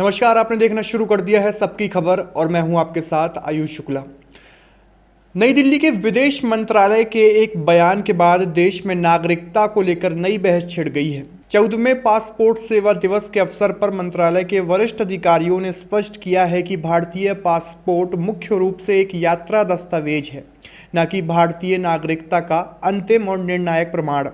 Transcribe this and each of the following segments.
नमस्कार, आपने देखना शुरू कर दिया है सबकी खबर और मैं हूं आपके साथ आयुष शुक्ला। नई दिल्ली के विदेश मंत्रालय के एक बयान के बाद देश में नागरिकता को लेकर नई बहस छिड़ गई है। 14वें पासपोर्ट सेवा दिवस के अवसर पर मंत्रालय के वरिष्ठ अधिकारियों ने स्पष्ट किया है कि भारतीय पासपोर्ट मुख्य रूप से एक यात्रा दस्तावेज है, न कि भारतीय नागरिकता का अंतिम और निर्णायक प्रमाण।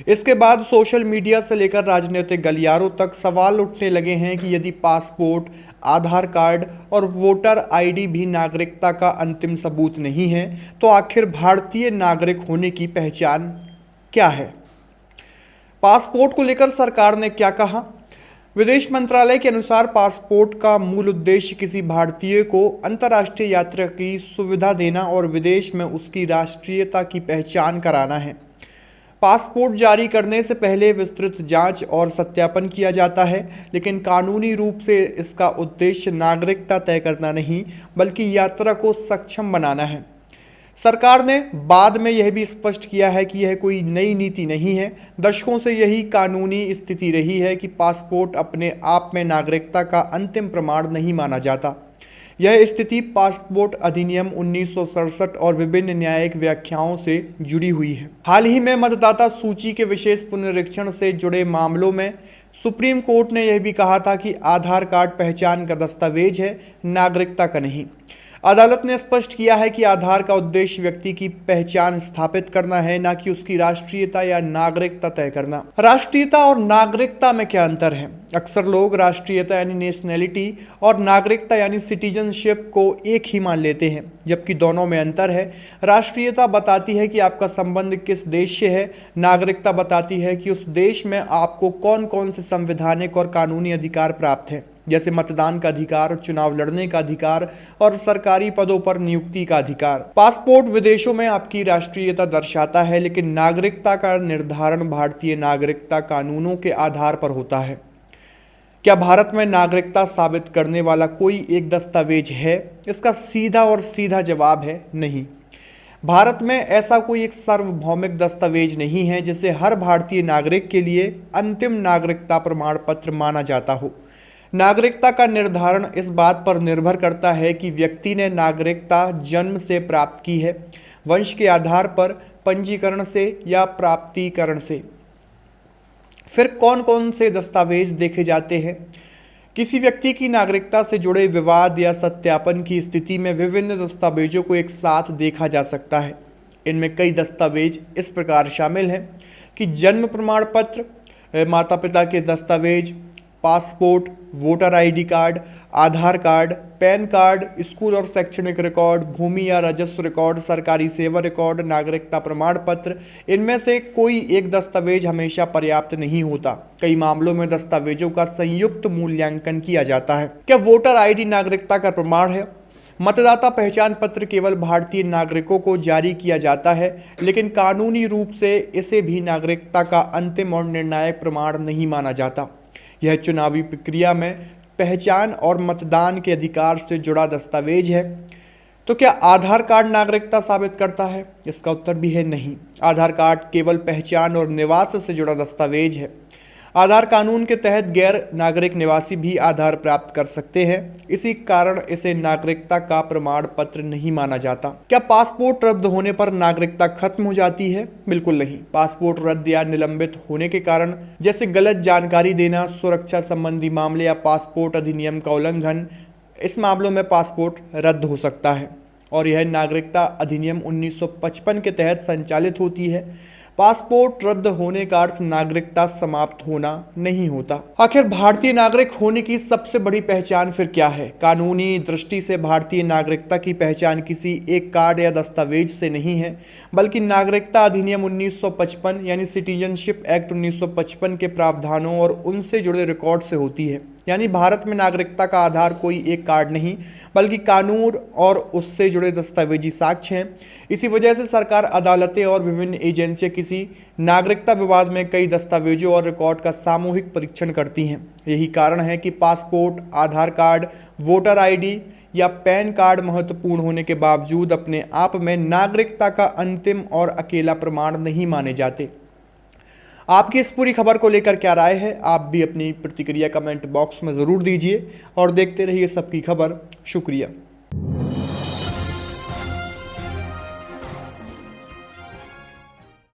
इसके बाद सोशल मीडिया से लेकर राजनीतिक गलियारों तक सवाल उठने लगे हैं कि यदि पासपोर्ट, आधार कार्ड और वोटर आईडी भी नागरिकता का अंतिम सबूत नहीं है, तो आखिर भारतीय नागरिक होने की पहचान क्या है। पासपोर्ट को लेकर सरकार ने क्या कहा। विदेश मंत्रालय के अनुसार पासपोर्ट का मूल उद्देश्य किसी भारतीय को अंतर्राष्ट्रीय यात्रा की सुविधा देना और विदेश में उसकी राष्ट्रीयता की पहचान कराना है। पासपोर्ट जारी करने से पहले विस्तृत जांच और सत्यापन किया जाता है, लेकिन कानूनी रूप से इसका उद्देश्य नागरिकता तय करना नहीं, बल्कि यात्रा को सक्षम बनाना है। सरकार ने बाद में यह भी स्पष्ट किया है कि यह कोई नई नीति नहीं है। दशकों से यही कानूनी स्थिति रही है कि पासपोर्ट अपने आप में नागरिकता का अंतिम प्रमाण नहीं माना जाता। यह स्थिति पासपोर्ट अधिनियम 1967 और विभिन्न न्यायिक व्याख्याओं से जुड़ी हुई है। हाल ही में मतदाता सूची के विशेष पुनरीक्षण से जुड़े मामलों में सुप्रीम कोर्ट ने यह भी कहा था कि आधार कार्ड पहचान का दस्तावेज है, नागरिकता का नहीं। अदालत ने स्पष्ट किया है कि आधार का उद्देश्य व्यक्ति की पहचान स्थापित करना है, न कि उसकी राष्ट्रीयता या नागरिकता तय करना। राष्ट्रीयता और नागरिकता में क्या अंतर है। अक्सर लोग राष्ट्रीयता यानी नेशनैलिटी और नागरिकता यानी सिटीजनशिप को एक ही मान लेते हैं, जबकि दोनों में अंतर है। राष्ट्रीयता बताती है कि आपका संबंध किस देश से है, नागरिकता बताती है कि उस देश में आपको कौन कौन से संवैधानिक और कानूनी अधिकार प्राप्त हैं, जैसे मतदान का अधिकार, चुनाव लड़ने का अधिकार और सरकारी पदों पर नियुक्ति का अधिकार। पासपोर्ट विदेशों में आपकी राष्ट्रीयता दर्शाता है, लेकिन नागरिकता का निर्धारण भारतीय नागरिकता कानूनों के आधार पर होता है। क्या भारत में नागरिकता साबित करने वाला कोई एक दस्तावेज है? इसका सीधा जवाब है नहीं। भारत में ऐसा कोई एक सार्वभौमिक दस्तावेज नहीं है जिसे हर भारतीय नागरिक के लिए अंतिम नागरिकता प्रमाण पत्र माना जाता हो। नागरिकता का निर्धारण इस बात पर निर्भर करता है कि व्यक्ति ने नागरिकता जन्म से प्राप्त की है, वंश के आधार पर, पंजीकरण से या प्राप्तिकरण से। फिर कौन कौन से दस्तावेज देखे जाते हैं। किसी व्यक्ति की नागरिकता से जुड़े विवाद या सत्यापन की स्थिति में विभिन्न दस्तावेजों को एक साथ देखा जा सकता है। इनमें कई दस्तावेज इस प्रकार शामिल हैं कि जन्म प्रमाण पत्र, माता पिता के दस्तावेज, पासपोर्ट, वोटर आईडी कार्ड, आधार कार्ड, पैन कार्ड, स्कूल और शैक्षणिक रिकॉर्ड, भूमि या राजस्व रिकॉर्ड, सरकारी सेवा रिकॉर्ड, नागरिकता प्रमाण पत्र। इनमें से कोई एक दस्तावेज हमेशा पर्याप्त नहीं होता। कई मामलों में दस्तावेजों का संयुक्त मूल्यांकन किया जाता है। क्या वोटर आईडी नागरिकता का प्रमाण है? मतदाता पहचान पत्र केवल भारतीय नागरिकों को जारी किया जाता है, लेकिन कानूनी रूप से इसे भी नागरिकता का अंतिम और निर्णायक प्रमाण नहीं माना जाता। यह चुनावी प्रक्रिया में पहचान और मतदान के अधिकार से जुड़ा दस्तावेज है। तो क्या आधार कार्ड नागरिकता साबित करता है? इसका उत्तर भी है नहीं। आधार कार्ड केवल पहचान और निवास से जुड़ा दस्तावेज है। आधार कानून के तहत गैर नागरिक निवासी भी आधार प्राप्त कर सकते हैं, इसी कारण इसे नागरिकता का प्रमाण पत्र नहीं माना जाता। क्या पासपोर्ट रद्द होने पर नागरिकता खत्म हो जाती है? बिल्कुल नहीं। पासपोर्ट रद्द या निलंबित होने के कारण, जैसे गलत जानकारी देना, सुरक्षा संबंधी मामले या पासपोर्ट अधिनियम का उल्लंघन, इस मामलों में पासपोर्ट रद्द हो सकता है और यह नागरिकता अधिनियम 1955 के तहत संचालित होती है। पासपोर्ट रद्द होने का अर्थ नागरिकता समाप्त होना नहीं होता। आखिर भारतीय नागरिक होने की सबसे बड़ी पहचान फिर क्या है? कानूनी दृष्टि से भारतीय नागरिकता की पहचान किसी एक कार्ड या दस्तावेज से नहीं है, बल्कि नागरिकता अधिनियम 1955 यानी सिटीजनशिप एक्ट 1955 के प्रावधानों और उनसे जुड़े रिकॉर्ड से होती है। यानी भारत में नागरिकता का आधार कोई एक कार्ड नहीं, बल्कि कानून और उससे जुड़े दस्तावेजी साक्ष्य हैं। इसी वजह से सरकार, अदालतें और विभिन्न एजेंसियां किसी नागरिकता विवाद में कई दस्तावेजों और रिकॉर्ड का सामूहिक परीक्षण करती हैं। यही कारण है कि पासपोर्ट, आधार कार्ड, वोटर आईडी या पैन कार्ड महत्वपूर्ण होने के बावजूद अपने आप में नागरिकता का अंतिम और अकेला प्रमाण नहीं माने जाते। आपकी इस पूरी खबर को लेकर क्या राय है, आप भी अपनी प्रतिक्रिया कमेंट बॉक्स में ज़रूर दीजिए और देखते रहिए सबकी खबर। शुक्रिया।